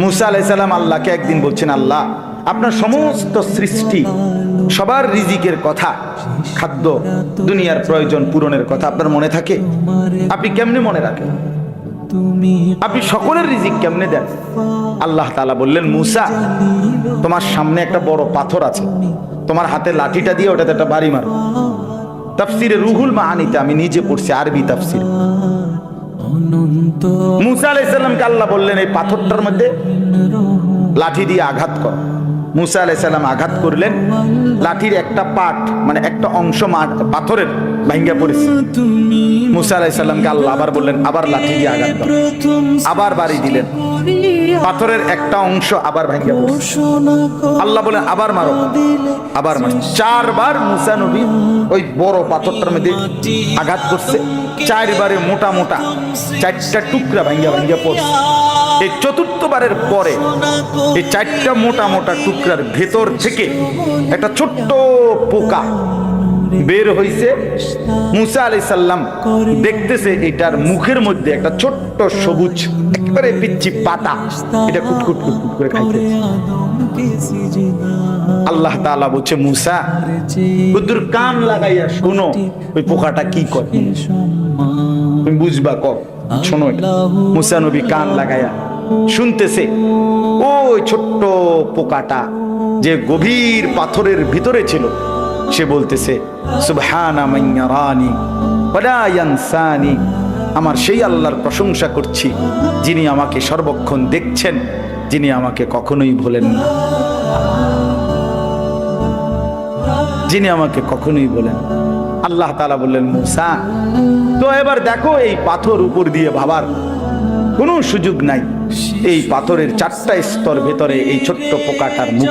মুসা আলাইহিস সালাম আল্লাহকে একদিন বলছেন, আল্লাহ আপনার সমস্ত সৃষ্টি সবার রিজিকের কথা, খাদ্য দুনিয়ার প্রয়োজন পূরণের কথা আপনার মনে থাকে? আপনি কেমনে মনে রাখেন? আপনি সকলের রিজিক কেমনে দেন? আল্লাহ তাআলা বললেন, মুসা তোমার সামনে একটা বড় পাথর আছে, তোমার হাতে লাঠিটা দিয়ে ওটাতে একটা বাড়ি মারো। তাফসিরে রুহুল মাআনিতে আমি নিজে পড়ছি, আরবি তাফসির। মুসা আলাইহিস সালামকে আল্লাহ বললেন, এই পাথরটার মধ্যে লাঠি দিয়ে আঘাত কর। মুসা আলাইহিস সালাম আঘাত করলেন, লাঠির একটা পাট মানে একটা অংশ পাথরের ভাঙ্গা পড়েছে। মুসা আলাইহিস সালামকে আল্লাহ আবার বললেন, আবার লাঠি দিয়ে আঘাত কর। আবার বাড়ি দিলেন, পাথরের একটা অংশ আবার ভাঙ্গা পড়েছে। আল্লাহ বলেন, আবার মারো, আবার মারো। 4 বার মুসা নবী ওই বড় পাথরটার মধ্যে আঘাত করছে। 4 বারে মোটা মোটা 4টা টুকরা ভাঙ্গা ভাঙ্গা পড়ছে। এই 4র্থ বারের পরে এই 4টা মোটা মোটা টুকরার ভেতর থেকে একটা ছোট্ট পোকা বের হইছে। মুসা আলাইহিস সালাম দেখতেছে এটার মুখের মধ্যে একটা ছোট্ট সবুজ একেবারে পিচ্চি পাতা, এটা কুটকুট কুটকুট করে খাইতেছে। আল্লাহ তাআলা বলছে, মুসা বুদ্ধুর কান লাগাইয়া শোনো ওই পোকাটা কি করে, তুমি বুঝবা, কর শোনো। মুসা নবী কান লাগাইয়া শুনতেছে, ওই ছোট্ট পোকাটা যে গভীর পাথরের ভিতরে ছিল, সে বলতেছে, সুবহানা মান ইয়ারানি ওয়ালা ইয়ানসানি, আমার সেই আল্লাহর প্রশংসা করছি যিনি আমাকে সর্বক্ষণ দেখছেন, যিনি আমাকে কখনোই ভোলেন না, যিনি আমাকে কখনোই ভোলেন। আল্লাহ তাআলা বললেন, মুসা তো এবার দেখো এই পাথর উপর দিয়ে ভাবার কোনো সুযোগ নাই। এই পাথরের 4টা স্তর ভেতরে এই ছোট্ট পোকাটার মুখ